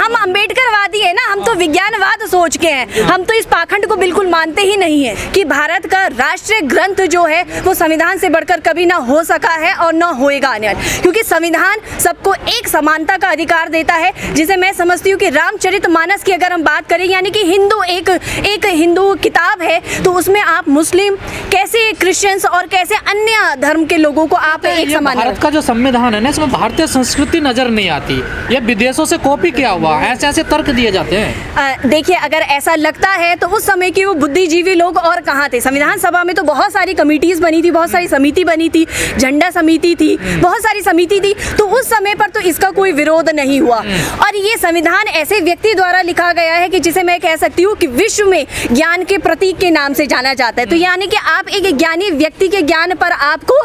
हम अम्बेडकरवादी है ना, हम तो विज्ञानवाद सोच के हैं, हम तो इस पाखंड को बिल्कुल मानते ही नहीं है कि भारत का राष्ट्रीय ग्रंथ जो है वो संविधान से बढ़कर कभी ना हो सका है और ना होएगा आने वाले, क्योंकि संविधान सबको एक समानता का अधिकार देता है, जिसे मैं समझती हूँ कि रामचरितमानस की अगर हम बात करें, यानी कि हिंदू एक हिंदू किताब है, तो उसमें आप मुस्लिम कैसे, क्रिश्चियंस और कैसे अन्य धर्म के लोगों को आप एक समान। भारत का जो संविधान है ना, इसमें भारतीय संस्कृति नजर नहीं आती, ये विदेशों से कॉपी किया हुआ, ऐसे तर्क दिए जाते हैं। देखिए, अगर ऐसा लगता है तो उस समय के वो बुद्धिजीवी लोग और कहाँ थे? संविधान सभा में तो बहुत सारी कमिटीज बनी थी, बहुत सारी समिति बनी थी, झंडा समिति थी, बहुत सारी समिति थी, तो उस समय पर तो इसका कोई विरोध नहीं हुआ। और ये संविधान ऐसे व्यक्ति द्वारा लिखा गया है कि जिसे मैं कह सकती हूँ कि विश्व में ज्ञान के प्रतीक के नाम से जाना जाता है। तो यानी कि आप एक ज्ञानी व्यक्ति के ज्ञान पर आपको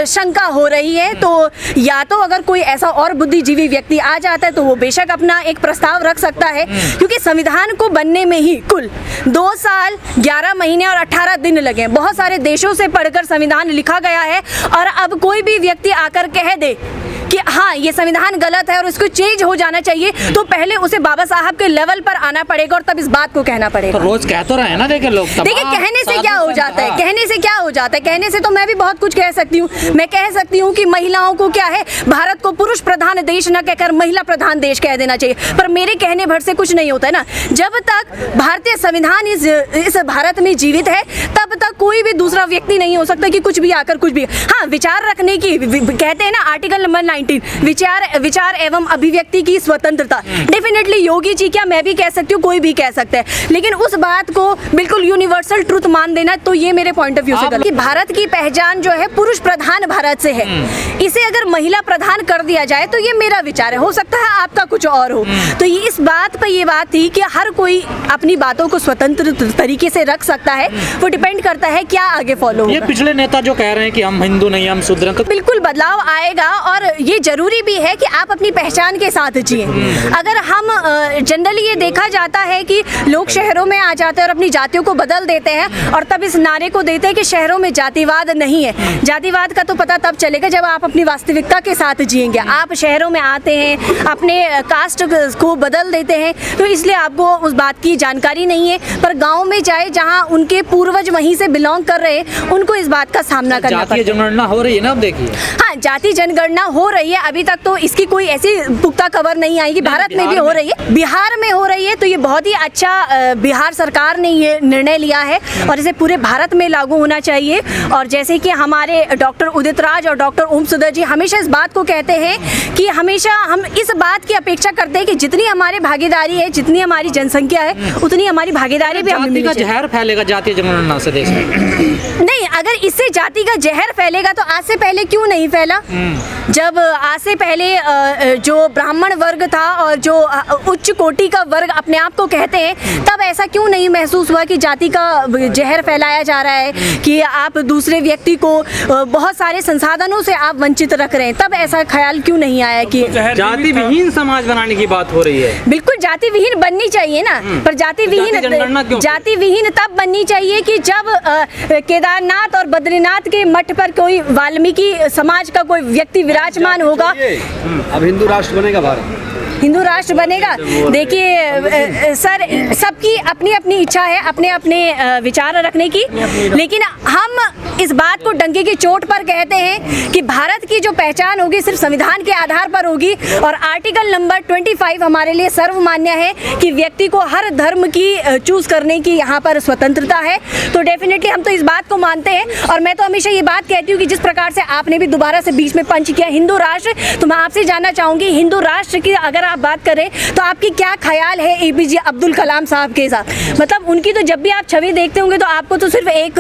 शंका हो रही है, तो या तो अगर कोई ऐसा और बुद्धिजीवी व्यक्ति आ जाता है तो वो बेशक अपना एक प्रस्ताव रख सकता है, क्योंकि संविधान को बनने में ही कुल 2 साल 11 महीने और 18 दिन लगे। बहुत सारे देशों से पढ़कर संविधान लिखा गया है, और अब कोई भी व्यक्ति आकर कह दे कि हाँ ये संविधान गलत है और उसको चेंज हो जाना चाहिए, तो पहले उसे बाबा साहब के लेवल पर आना पड़ेगा और तब इस बात को कहना पड़ेगा। तो रोज कह तो रहे हैं ना, देखिए लोग, देखिए कहने से क्या हो जाता है, कहने से क्या हो जाता है, कहने से तो मैं भी बहुत कुछ कह सकती हूँ। मैं कह सकती हूँ कि महिलाओं को क्या है, भारत को पुरुष प्रधान देश न कहकर महिला प्रधान देश कह देना चाहिए, पर मेरे कहने भर से कुछ नहीं होता है ना। जब तक भारतीय संविधान इस भारत में जीवित है, तब तक कोई भी दूसरा व्यक्ति नहीं हो सकता कि कुछ भी आकर कुछ भी, हाँ विचार रखने की, कहते हैं ना आर्टिकल नंबर 19, विचार एवं अभिव्यक्ति की स्वतंत्रता। डेफिनेटली योगी जी क्या, मैं भी कह सकती हूँ, कोई भी कह सकता है, लेकिन उस बात को बिल्कुल यूनिवर्सल ट्रुथ मान देना, तो ये मेरे पॉइंट ऑफ व्यू से गलत। कि भारत की पहचान जो है पुरुष प्रधान भारत से है, इसे अगर महिला प्रधान कर दिया जाए तो ये मेरा विचार है, हो सकता है आपका कुछ और हो। तो ये इस बात पर ये बात थी कि हर कोई अपनी बातों को स्वतंत्र तरीके से रख सकता है, वो डिपेंड करता है क्या आगे फॉलो होगा। ये पिछले नेता जो कह रहे हैं कि हम हिंदू नहीं, हम शूद्र हैं, तो बिल्कुल बदलाव आएगा, और ये जरूरी भी है कि आप अपनी पहचान के साथ जिए। अगर हम जनरली ये देखा जाता है कि लोग शहरों में आ जाते हैं और अपनी जातियों को बदल देते हैं, और तब इस नारे को देते हैं कि शहरों में जातिवाद नहीं है। जातिवाद का तो पता तब चलेगा जब आप अपनी वास्तविकता के साथ जिएंगे। आप शहरों में आते हैं, अपने कास्ट को बदल देते हैं, तो इसलिए आपको उस बात की जानकारी नहीं है। पर गाँव में जाए जहाँ उनके पूर्वज वहीं से बिलोंग कर रहे हैं, उनको इस बात का सामना करना पड़ता है। जातीय जनगणना हो रही है ना, अब देखिए। हाँ, जाति जनगणना हो रही है, अभी तक तो इसकी कोई ऐसी पुख्ता खबर नहीं आई कि भारत में भी हो रही है, बिहार में हो रही है, तो ये बहुत ही अच्छा बिहार सरकार ने ये निर्णय लिया है और इसे पूरे भारत में लागू होना चाहिए। और जैसे कि हमारे डॉक्टर उदित राज और डॉक्टर ओम सुंदर जी हमेशा इस बात को कहते हैं कि हमेशा हम इस बात की अपेक्षा करते हैं कि जितनी हमारी भागीदारी है, जितनी हमारी जनसंख्या है, उतनी हमारी भागीदारी भी हमें मिलनी चाहिए। जहर फैलेगा जातीय जनगणना से देश में? नहीं, अगर इससे जाति का जहर फैलेगा तो आज से पहले क्यों नहीं फैला? जब आज से पहले जो ब्राह्मण वर्ग था और जो उच्च कोटि का वर्ग अपने आप को कहते हैं, तब ऐसा क्यों नहीं महसूस हुआ कि जाति का जहर फैलाया जा रहा है, कि आप दूसरे व्यक्ति को बहुत सारे संसाधनों से आप वंचित रख रहे हैं? तब ऐसा ख्याल क्यों नहीं आया कि जाति विहीन समाज बनाने की बात हो रही है? बिल्कुल जाति विहीन बननी चाहिए ना, पर जाति विहीन तब बननी चाहिए कि जब केदारनाथ और बद्रीनाथ के मठ पर कोई वाल्मीकि समाज का कोई व्यक्ति विराजमान होगा। अब हिंदू राष्ट्र बनेगा भारत, हिंदू राष्ट्र बनेगा। देखिए सर, सबकी अपनी अपनी इच्छा है अपने अपने विचार रखने की, लेकिन हम इस बात को डंके की चोट पर कहते हैं कि भारत की जो पहचान होगी सिर्फ संविधान के आधार पर होगी, और आर्टिकल नंबर 25 हमारे लिए सर्वमान्य है कि व्यक्ति को हर धर्म की चूज करने की यहाँ पर स्वतंत्रता है। तो डेफिनेटली हम तो इस बात को मानते हैं, और मैं तो हमेशा ये बात कहती हूँ कि जिस प्रकार से आपने भी दोबारा से बीच में पंच किया हिंदू राष्ट्र, तो मैं आपसे जानना चाहूँगी हिंदू राष्ट्र की अगर आप बात करें तो आपकी क्या ख्याल है APJ अब्दुल कलाम साहब के साथ? मतलब उनकी तो जब भी आप छवि देखते होंगे तो आपको तो सिर्फ एक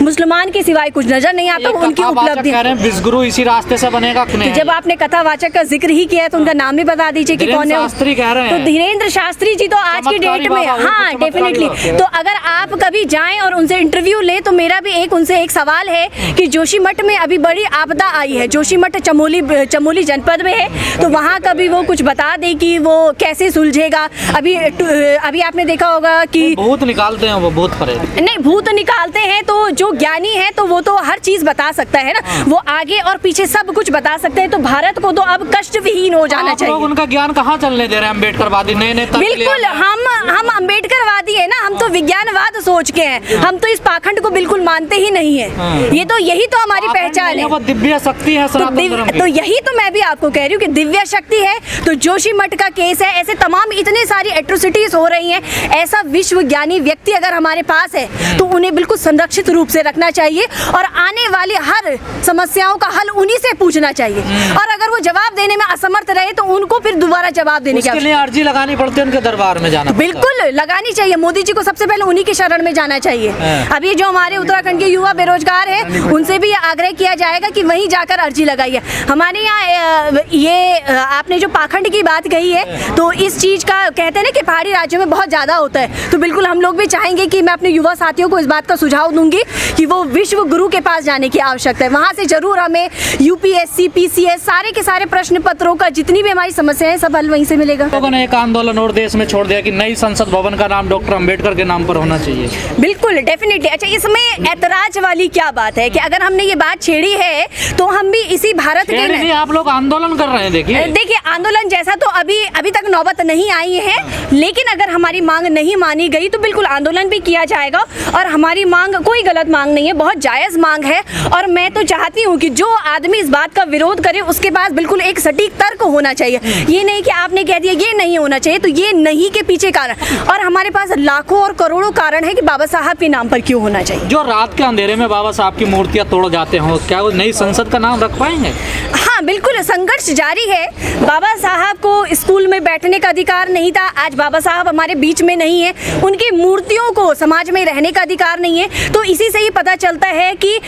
मुसलमान के सिवाय कुछ नजर नहीं आता। उनकी उपलब्धि विश्वगुरु इसी रास्ते से बनेगा। तो जब आपने कथावाचक का जिक्र ही किया है तो उनका नाम भी बता दीजिए कि कौन है। शास्त्री कह रहे हैं। तो धीरेन्द्र शास्त्री जी तो आज की डेट में, हाँ डेफिनेटली, तो अगर आप कभी जाएं और उनसे इंटरव्यू ले तो मेरा भी उनसे एक सवाल है कि जोशीमठ में अभी बड़ी आपदा आई है, जोशीमठ चमोली जनपद में है, तो वहाँ कभी वो कुछ बता दें कि वो कैसे सुलझेगा। अभी आपने देखा होगा कि भूत निकालते हैं वो भूत परे। नहीं, भूत निकालते हैं तो जो ज्ञानी है तो वो तो हर चीज बता सकता है ना, वो आगे और पीछे सब कुछ बता सकते हैं। तो भारत को तो अब कष्ट विहीन हो जाना आप लोग चाहिए। उनका ज्ञान कहाँ चलने दे रहे हैं? अम्बेडकरवादी नए बिल्कुल, हम अम्बेडकरवादी है ना, हम तो विज्ञानवाद सोच के हैं, हम तो इस पाखंड को बिल्कुल मानते ही नहीं है। ये तो यही तो हमारी पहचान है। वो दिव्य शक्ति है सनातन धर्म की। तो यही तो मैं भी आपको कह रही हूँ कि दिव्य शक्ति है। तो जोशी मठ का केस है, ऐसे तमाम इतने सारी एट्रोसिटीज हो रही हैं। ऐसा विश्व ज्ञानी व्यक्ति अगर हमारे पास है तो उन्हें बिल्कुल संरक्षित रूप से रखना चाहिए और आने वाली हर समस्याओं का हल उन्हीं से पूछना चाहिए। और अगर वो जवाब देने में असमर्थ रहे तो उनको फिर दोबारा जवाब देने की लिए अर्जी लगानी पड़ती है, उनके दरबार में जाना। बिल्कुल लगानी चाहिए। मोदी जी को सबसे पहले उन्हीं की शरण में जाना चाहिए। अभी जो हमारे उत्तराखंड के युवा बेरोजगार हैं उनसे भी आग्रह किया जाएगा कि वहीं जाकर अर्जी लगाइए। हमारे यहाँ ये आपने जो पाखंड की बात कही है तो इस चीज का कहते हैं ना कि पहाड़ी राज्यों में बहुत ज्यादा होता है। तो बिल्कुल हम लोग भी चाहेंगे कि मैं अपने युवा साथियों को इस बात का सुझाव दूंगी कि वो विश्व गुरु के पास जाने की आवश्यकता है। वहां से जरूर हमें यूपीएससी, पीसीएस सारे के सारे प्रश्न पत्रों का जितनी भी हमारी समस्या है सब हल वहीं से मिलेगा। लोगों ने एक आंदोलन और देश में छोड़ दिया कि नई संसद भवन का नाम डॉक्टर अंबेडकर के नाम पर होना चाहिए। बिल्कुल, डेफिनेटली। अच्छा, इसमें ऐतराज वाली क्या बात है कि अगर हमने ये बात छेड़ी है तो हम भी इसी भारत के नहीं, आप लोग आंदोलन कर रहे हैं। देखिए आंदोलन जैसा तो अभी तक नौबत नहीं आई है, लेकिन अगर हमारी मांग नहीं मानी गई तो बिल्कुल आंदोलन भी किया जाएगा। और हमारी मांग कोई गलत मांग नहीं है, बहुत जायज मांग है। और मैं तो चाहती हूँ कि जो आदमी इस बात का विरोध करे उसके पास बिल्कुल एक सटीक तर्क होना चाहिए। ये नहीं कि आपने कह दिया ये नहीं होना चाहिए तो ये नहीं के पीछे कारण। और हमारे पास लाखों और करोड़ों कारण है कि बाबा साहब के नाम पर क्यों होना चाहिए। जो रात के अंधेरे में बाबा साहब की मूर्तियां तोड़ जाते हो, क्या वो नई संसद का नाम रख पाएंगे? हाँ, बिल्कुल, संघर्ष जारी है। बाबा साहब को स्कूल में बैठने का अधिकार नहीं था, आज बाबा साहब हमारे बीच में नहीं है। उनकी मूर्तियों को समाज में रहने का अधिकार नहीं है। तो इसी से ही पता चलता है कि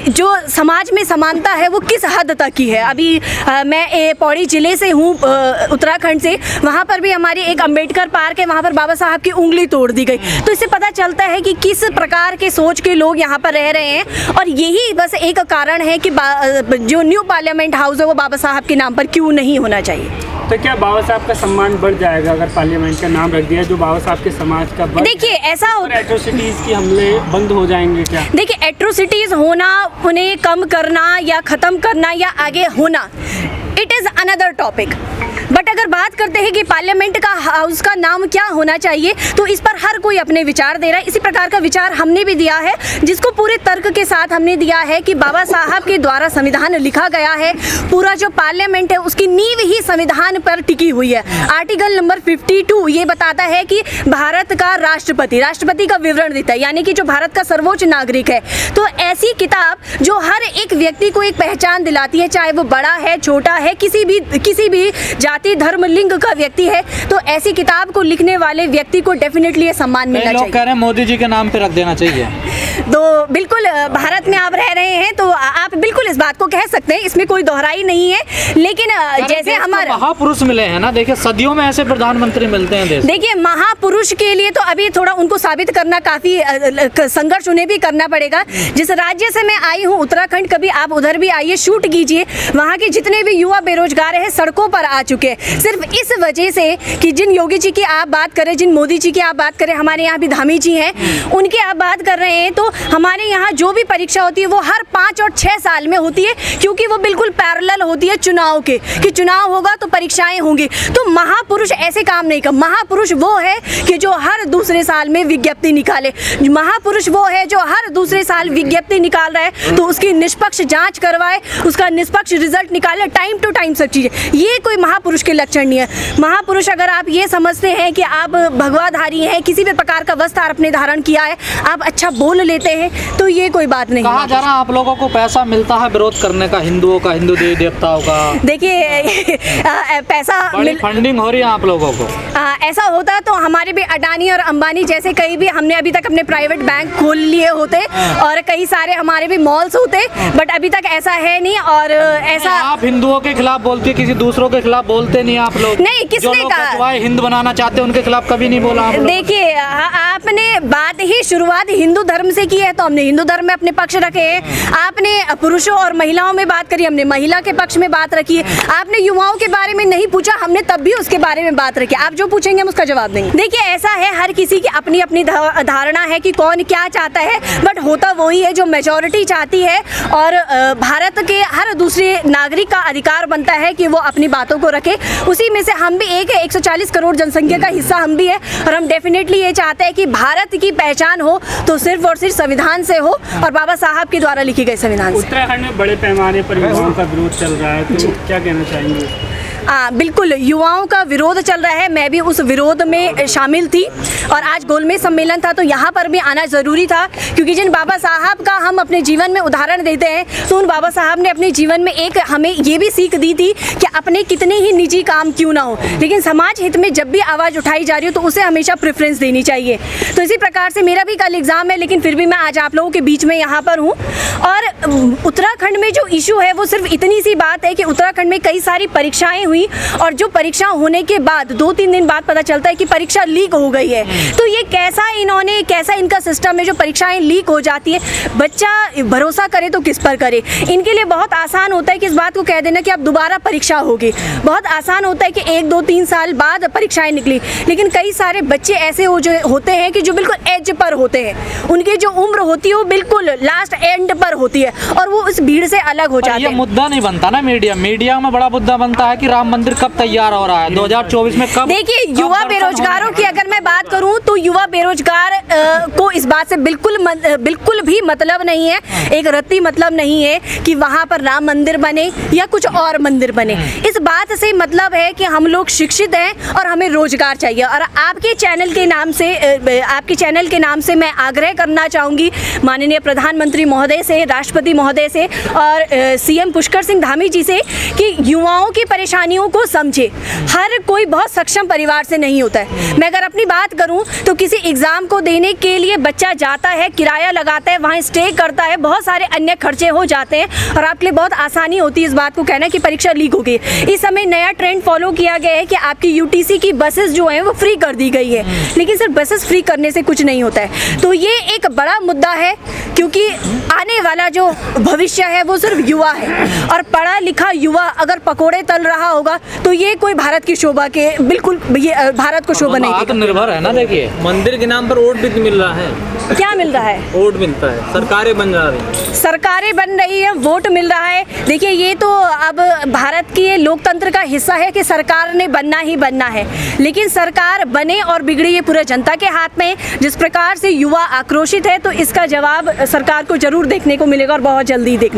जो समाज में समानता है वो किस हद तक की है। अभी मैं पौड़ी जिले से हूँ, उत्तराखंड से। वहाँ पर भी हमारी एक अंबेडकर पार्क है, वहाँ पर बाबा साहब की उंगली तोड़ दी गई। तो इससे पता चलता है कि किस प्रकार के सोच के लोग यहाँ पर रह रहे हैं। और यही बस एक कारण है कि जो न्यू पार्लियामेंट हाउस है वो बाबा साहब के नाम पर क्यों नहीं होना चाहिए। तो क्या बाबा साहब का सम्मान बढ़ जाएगा अगर पार्लियामेंट का नाम रख दिया जो बाबा साहब के समाज का? देखिए, ऐसा एट्रोसिटीज की हमले बंद हो जाएंगे क्या? देखिए, एट्रोसिटीज होना, उन्हें कम करना या खत्म करना या आगे होना, it is another topic. But अगर बात करते हैं कि पार्लियामेंट का हाउस का नाम क्या होना चाहिए तो इस पर हर कोई अपने विचार दे रहा है। इसी प्रकार का विचार हमने भी दिया है, जिसको पूरे तर्क के साथ हमने दिया है कि बाबा साहब के द्वारा संविधान लिखा गया है। पूरा जो पार्लियामेंट है उसकी नींव ही संविधान पर टिकी हुई है। आर्टिकल नंबर 52 ये बताता है कि भारत का राष्ट्रपति का विवरण देता है, यानी कि जो भारत का सर्वोच्च नागरिक है। तो ऐसी किताब जो हर एक व्यक्ति को एक पहचान दिलाती है, चाहे वो बड़ा है, छोटा है, किसी भी जाति, धर्म, लिंग का व्यक्ति है, तो ऐसी किताब को लिखने वाले व्यक्ति को डेफिनेटली ये सम्मान मिलना चाहिए। लोग कह रहे हैं मोदी जी के नाम पे रख देना चाहिए। तो बिल्कुल, भारत में आप रह रहे हैं तो आप बिल्कुल इस बात को कह सकते हैं, इसमें कोई दोहराई नहीं है। लेकिन जैसे हमारे महापुरुष मिले हैं ना, देखिए सदियों में ऐसे प्रधानमंत्री मिलते हैं देश। देखिए, महापुरुष के लिए तो अभी थोड़ा उनको साबित करना काफी संघर्ष उन्हें भी करना पड़ेगा। जिस राज्य से मैं आई हूँ, उत्तराखंड, कभी आप उधर भी आइए, शूट कीजिए। वहाँ के जितने भी युवा बेरोजगार हैं सड़कों पर आ चुके हैं, सिर्फ इस वजह से कि जिन योगी जी की आप बात करें, जिन मोदी जी की आप बात करें, हमारे यहाँ भी धामी जी हैं, उनकी आप बात कर रहे हैं। तो हमारे यहाँ जो भी परीक्षा होती है वो हर 5 और 6 साल में होती है, क्योंकि वो बिल्कुल पैरेलल होती है चुनाव के, कि चुनाव होगा तो परीक्षाएं होंगी। तो महापुरुष ऐसे काम नहीं कर। महापुरुष वो है कि जो हर दूसरे साल में विज्ञप्ति निकाले। महापुरुष वो है जो हर दूसरे साल विज्ञप्ति निकाल रहा है तो उसकी निष्पक्ष जांच करवाए, उसका निष्पक्ष रिजल्ट निकाले, टाइम टू टाइम सब चीजें। ये कोई महापुरुष के लक्षण नहीं है। महापुरुष अगर आप ये समझते हैं कि आप भगवाधारी हैं, किसी भी प्रकार का वस्त्र आपने धारण किया है, आप अच्छा बोल लेते हैं, तो ये कोई बात नहीं। कहा जा रहा आप लोगों को पैसा मिलता है विरोध करने का, हिंदुओं का, हिंदू देवी देवताओं का? देखिए, पैसा फंडिंग हो रही है आप लोगों को। ऐसा होता तो हमारे भी अडानी और अंबानी जैसे कई भी हमने अभी तक अपने प्राइवेट बैंक खोल लिए होते और कई सारे हमारे भी मॉल्स होते, बट अभी तक ऐसा है नहीं। और ऐसा आप हिंदुओं के खिलाफ बोलते, किसी दूसरों के खिलाफ बोलते नहीं, आप लोग? नहीं, किसने जो लोग कहा? बचवाए हिंद बनाना चाहते हैं उनके खिलाफ कभी नहीं बोला आप लोग? देखिए, आपने बात ही शुरुआत हिंदू धर्म से की है, तो हमने हिंदू धर्म में अपने पक्ष रखे हैं। आपने पुरुषों और महिलाओं में बात करी, हमने महिला के पक्ष में बात रखी है। आपने युवाओं के बारे में नहीं पूछा, हमने तब भी उसके बारे में बात रखी। आप जो पूछेंगे हम उसका जवाब देंगे। देखिए, ऐसा है, हर किसी की अपनी अपनी धारणा है कि कौन क्या चाहता है, बट होता वही है जो मेजॉरिटी चाहती है। और भारत के हर दूसरे नागरिक का अधिकार बनता है कि वो अपनी बातों को रखे। उसी में से हम भी एक है, 140 करोड़ जनसंख्या का हिस्सा हम भी है, और हम डेफिनेटली ये चाहते हैं कि भारत की पहचान हो तो सिर्फ और सिर्फ संविधान से हो, और बाबा साहब के द्वारा लिखी गई संविधान से। उत्तराखंड में बड़े पैमाने पर युवाओं का विरोध चल रहा है, तो क्या कहना चाहेंगे? बिल्कुल, युवाओं का विरोध चल रहा है। मैं भी उस विरोध में शामिल थी, और आज गोलमेज सम्मेलन था तो यहाँ पर भी आना ज़रूरी था, क्योंकि जिन बाबा साहब का हम अपने जीवन में उदाहरण देते हैं, तो उन बाबा साहब ने अपने जीवन में एक हमें ये भी सीख दी थी कि अपने कितने ही निजी काम क्यों ना हो, लेकिन समाज हित में जब भी आवाज़ उठाई जा रही हो तो उसे हमेशा प्रेफरेंस देनी चाहिए। तो इसी प्रकार से मेरा भी कल एग्ज़ाम है, लेकिन फिर भी मैं आज आप लोगों के बीच में यहाँ पर हूँ। और उत्तराखंड में जो इशू है वो सिर्फ इतनी सी बात है कि उत्तराखंड में कई सारी परीक्षाएं हुई, और जो परीक्षा होने के बाद 2-3 दिन बाद पता चलता है कि परीक्षा लीक हो गई है। तो ये कैसा इनका सिस्टम है जो परीक्षाएं लीक हो जाती है। बच्चा भरोसा करे तो किस पर करे? इनके लिए बहुत आसान होता है कि इस बात को कह देना कि अब दोबारा परीक्षा होगी। बहुत आसान होता है कि 1-2-3 साल बाद परीक्षाएं निकली, लेकिन कई सारे बच्चे ऐसे होते हैं कि जो बिल्कुल एज पर होते हैं, उनकी जो उम्र होती है वो बिल्कुल लास्ट एंड पर होती है, और वो उस भीड़ से अलग हो जाते हैं। ये मुद्दा नहीं बनता ना मीडिया में बड़ा मुद्दा बनता है कि राम मंदिर कब तैयार हो रहा है, 2024 में कब? देखिए, युवा बेरोजगारों की अगर मैं बात करूं तो युवा बेरोजगार को इस बात से बिल्कुल भी मतलब नहीं है, एक रत्ती मतलब नहीं है कि वहां पर राम मंदिर बने या कुछ और मंदिर बने। इस बात से मतलब है कि हम लोग शिक्षित हैं और हमें रोजगार चाहिए। और आपके चैनल के नाम से मैं आग्रह करना चाहूँगी माननीय प्रधानमंत्री महोदय से, राष्ट्रपति महोदय से और CM पुष्कर सिंह धामी जी से कि युवाओं की परेशानियों को समझे। हर कोई बहुत सक्षम परिवार से नहीं होता है। मैं अगर अपनी बात करूं तो किसी एग्ज़ाम को देने के लिए बच्चा जाता है, किराया लगाता है, वहाँ स्टे करता है, बहुत सारे अन्य खर्चे हो जाते हैं, और आपके लिए बहुत आसानी होती है इस बात को कहना कि परीक्षा लीक हो गई। इस समय नया ट्रेंड फॉलो किया गया है कि आपकी UTC की बसेस जो हैं वो फ्री कर दी गई है, लेकिन सिर्फ बसेस फ्री करने से कुछ नहीं होता है। तो ये एक बड़ा मुद्दा है, क्योंकि आने वाला जो भविष्य है वो सिर्फ युवा है, और पढ़ा लिखा युवा अगर पकोड़े तल रहा होगा तो ये कोई भारत की शोभा के बिल्कुल ये भारत को शोभा नहीं देगा। निर्भर है ना। देखिए, मंदिर के नाम पर वोट भी मिल रहा है। क्या मिल रहा है? वोट मिलता है, सरकारें बन रही है, वोट मिल रहा है। देखिए, ये तो अब भारत की लोकतंत्र का हिस्सा है कि सरकार ने बनना ही बनना है, लेकिन सरकार बने और बिगड़े ये पूरा जनता के हाथ में है। जिस प्रकार से युवा आक्रोशित है तो इसका जवाब सरकार को जरूर देखने को मिलेगा, और बहुत जल्दी देखने को